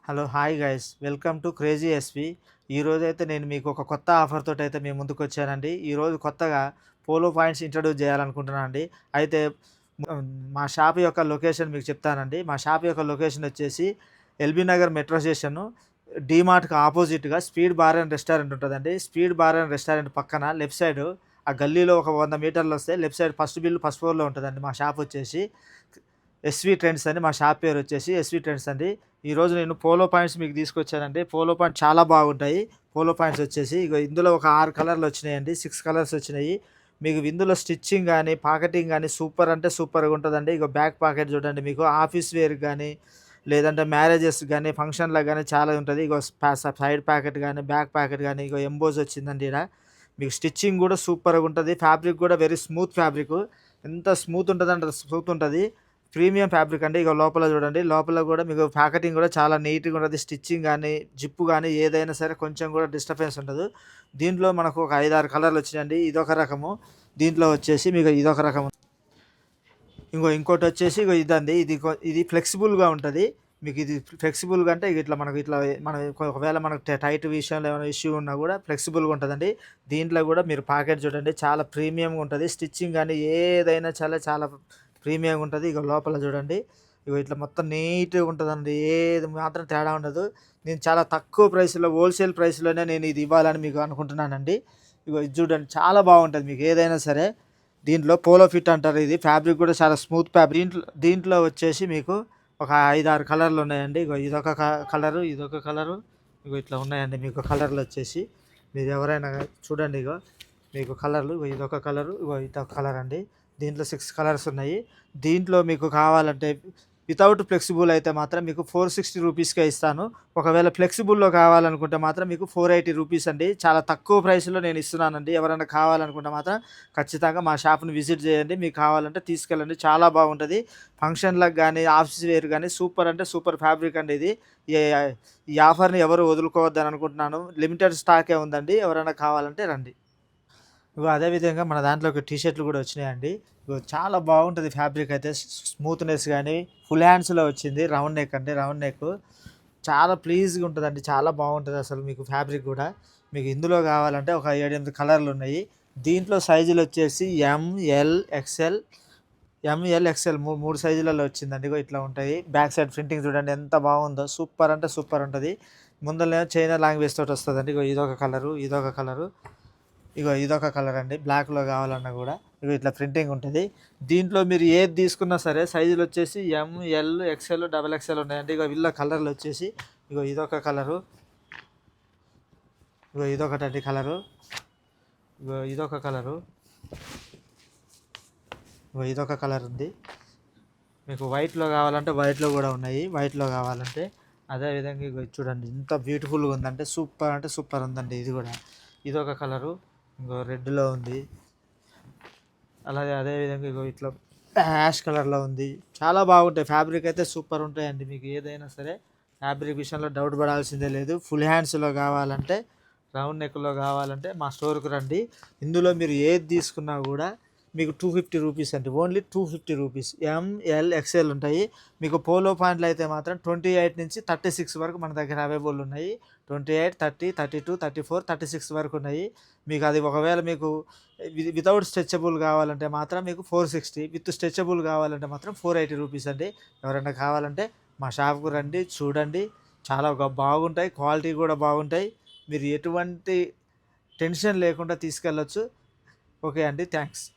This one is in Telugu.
Hello hi guys welcome to crazy SV. ఈరోజైతే నేను మీకు ఒక కొత్త ఆఫర్ తోటి అయితే మేము ముందుకు వచ్చానండి. ఈరోజు కొత్తగా పోలో పాయింట్స్ ఇంట్రడ్యూస్ చేయాలనుకుంటున్నాను అండి. అయితే మ్, మా షాప్ యొక్క లొకేషన్ మీకు చెప్తానండి. మా షాప్ యొక్క లొకేషన్ వచ్చేసి ఎల్బీ నగర్ మెట్రో స్టేషన్ డీమార్ట్కి ఆపోజిట్గా స్పీడ్ బార్ అండ్ రెస్టారెంట్ ఉంటుందండి. స్పీడ్ బార్ అండ్ రెస్టారెంట్ పక్కన లెఫ్ట్ సైడ్ ఆ గల్లీలో ఒక 100 మీటర్లు వస్తే లెఫ్ట్ సైడ్ ఫస్ట్ ఫ్లోర్లో ఉంటుందండి మా షాప్ వచ్చేసి. ఎస్వి ట్రెండ్స్ అని మా షాప్ పేరు వచ్చేసి ఎస్వి ట్రెండ్స్ అండి. ఈరోజు నేను పోలో పాయింట్స్ మీకు తీసుకొచ్చానండి. పోలో పాయింట్ చాలా బాగుంటాయి. పోలో పాయింట్స్ వచ్చేసి ఇందులో ఒక 6 కలర్లు వచ్చినాయండి. 6 కలర్స్ వచ్చినాయి. మీకు ఇందులో స్టిచ్చింగ్ కానీ పాకెటింగ్ కానీ సూపర్ అంటే సూపర్గా ఉంటుందండి. బ్యాక్ పాకెట్ చూడండి, మీకు ఆఫీస్ వేర్ కానీ లేదంటే మ్యారేజెస్ కానీ ఫంక్షన్లకు కానీ చాలా ఉంటుంది. సైడ్ ప్యాకెట్ కానీ బ్యాక్ ప్యాకెట్ కానీ ఎంబోజ్ వచ్చిందండి ఇక్కడ. మీకు స్టిచ్చింగ్ కూడా సూపర్గా ఉంటుంది. ఫ్యాబ్రిక్ కూడా వెరీ స్మూత్ ఫ్యాబ్రిక్. ఎంత స్మూత్ ఉంటుంది అంటే స్మూత్ ఉంటుంది. ప్రీమియం ఫ్యాబ్రిక్ అండి. లోపల చూడండి, లోపల కూడా మీకు ప్యాకెటింగ్ కూడా చాలా నీట్గా ఉంటుంది. స్టిచ్చింగ్ కానీ జిప్పు కానీ ఏదైనా సరే కొంచెం కూడా డిస్టర్బెన్స్ ఉండదు. దీంట్లో మనకు ఒక 5-6 కలర్లు వచ్చినాయండి. ఇదొక రకము. దీంట్లో వచ్చేసి మీకు ఇదొక రకము. ఇంకోటి వచ్చేసి ఇదండి. ఇది ఫ్లెక్సిబుల్గా ఉంటుంది. మీకు ఇది ఫ్లెక్సిబుల్గా అంటే ఇట్లా మనకు ఇట్లా మనం ఒకవేళ మనకు టైట్ విషయంలో ఏమైనా ఇష్యూ ఉన్నా కూడా ఫ్లెక్సిబుల్గా ఉంటుందండి. దీంట్లో కూడా మీరు పాకెట్ చూడండి, చాలా ప్రీమియంగా ఉంటుంది. స్టిచ్చింగ్ కానీ ఏదైనా చాలా చాలా ప్రీమియంగా ఉంటుంది. లోపల చూడండి, ఇట్లా మొత్తం నీట్గా ఉంటుందండి. ఏది మాత్రం తేడా ఉండదు. నేను చాలా తక్కువ ప్రైస్లో హోల్సేల్ ప్రైస్లోనే నేను ఇది ఇవ్వాలని మీకు అనుకుంటున్నానండి. ఇది చూడండి, చాలా బాగుంటుంది. మీకు ఏదైనా సరే దీంట్లో పోలో ఫిట్ అంటారు. ఇది ఫ్యాబ్రిక్ కూడా చాలా స్మూత్ ఫ్యాబ్రిక్. దీంట్లో వచ్చేసి మీకు ఒక 5-6 కలర్లు ఉన్నాయండి. ఇదొక కలరు, ఇదొక కలరు, ఇట్లా ఉన్నాయండి మీకు కలర్లు వచ్చేసి. మీరు ఎవరైనా చూడండి, మీకు కలర్లు ఇదొక కలరు, ఇదొక కలర్ అండి. దీంట్లో 6 కలర్స్ ఉన్నాయి. దీంట్లో మీకు కావాలంటే వితౌట్ ఫ్లెక్సిబుల్ అయితే మాత్రం మీకు 460 రూపీస్కే ఇస్తాను. ఒకవేళ ఫ్లెక్సిబుల్లో కావాలనుకుంటే మాత్రం మీకు 480 రూపీస్ అండి. చాలా తక్కువ ప్రైస్లో నేను ఇస్తున్నానండి. ఎవరైనా కావాలనుకుంటే మాత్రం ఖచ్చితంగా మా షాప్ని విజిట్ చేయండి. మీకు కావాలంటే తీసుకెళ్ళండి, చాలా బాగుంటుంది. ఫంక్షన్లకు కానీ ఆఫీస్ వేర్ కానీ సూపర్ అంటే సూపర్ ఫ్యాబ్రిక్ అండి ఇది. ఈ ఆఫర్ని ఎవరు వదులుకోవద్దని అనుకుంటున్నాను. లిమిటెడ్ స్టాకే ఉందండి. ఎవరైనా కావాలంటే రండి. అదేవిధంగా మన దాంట్లో ఒక టీ షర్ట్లు కూడా వచ్చినాయండి. చాలా బాగుంటుంది ఫ్యాబ్రిక్ అయితే. స్మూత్నెస్ కానీ ఫుల్ హ్యాండ్స్లో వచ్చింది. రౌండ్ నెక్ అంటే రౌండ్ నెక్ చాలా ప్లీజ్గా ఉంటుందండి. చాలా బాగుంటుంది అసలు. మీకు ఫ్యాబ్రిక్ కూడా మీకు ఇందులో కావాలంటే ఒక 7-8 కలర్లు ఉన్నాయి. దీంట్లో సైజులు వచ్చేసి ఎంఎల్ ఎక్స్ఎల్ మూడు సైజులలో వచ్చిందండి. ఇట్లా ఉంటాయి. బ్యాక్ సైడ్ ప్రింటింగ్ చూడండి ఎంత బాగుందో. సూపర్ అంటే సూపర్ ఉంటుంది. ముందర చైనా లాంగ్వేజ్ తోటి వస్తుందండి. ఇదొక కలరు, ఇదొక కలరు, ఇదొక కలర్ అండి. బ్లాక్లో కావాలన్నా కూడా ఇట్లా ప్రింటింగ్ ఉంటుంది. దీంట్లో మీరు ఏది తీసుకున్నా సరే సైజులు వచ్చేసి ఎంఎల్ ఎక్స్ఎల్ XXL ఉన్నాయండి. వీళ్ళ కలర్లు వచ్చేసి ఇదొక కలరు, ఇదొకటండి కలరు, ఇదొక కలరు, ఇదొక కలర్ ఉంది. మీకు వైట్లో కావాలంటే వైట్లో కూడా ఉన్నాయి. వైట్లో కావాలంటే అదేవిధంగా చూడండి ఎంత బ్యూటిఫుల్గా ఉందంటే సూపర్ ఉందండి. ఇది కూడా ఇదొక కలరు, రెడ్లో ఉంది. అలాగే అదేవిధంగా ఇట్లా యాష్ కలర్లో ఉంది. చాలా బాగుంటాయి. ఫ్యాబ్రిక్ అయితే సూపర్ ఉంటాయండి. మీకు ఏదైనా సరే ఫ్యాబ్రిక్ విషయంలో డౌట్ పడాల్సిందే లేదు. ఫుల్ హ్యాండ్స్లో కావాలంటే రౌండ్ నెక్లో కావాలంటే మా స్టోర్కి రండి. ఇందులో మీరు ఏది తీసుకున్నా కూడా మీకు 250 రూపీస్ అండి. Only 250 rupees. ఎంఎల్ ఎక్స్ఎల్ ఉంటాయి. మీకు పోలో పాయింట్లు అయితే మాత్రం 28 నుంచి 36 వరకు మన దగ్గర అవైలబుల్ ఉన్నాయి. 28, 30, 32, 34, 36 వరకు ఉన్నాయి. మీకు అది ఒకవేళ మీకు వితౌట్ స్ట్రెచబుల్ కావాలంటే మాత్రం మీకు 460, విత్ స్ట్రెచబుల్ కావాలంటే మాత్రం 480 రూపీస్ అండి. ఎవరైనా కావాలంటే మా షాప్కు రండి, చూడండి. చాలా బాగుంటాయి. క్వాలిటీ కూడా బాగుంటాయి. మీరు ఎటువంటి టెన్షన్ లేకుండా తీసుకెళ్ళొచ్చు. ఓకే అండి, థ్యాంక్స్.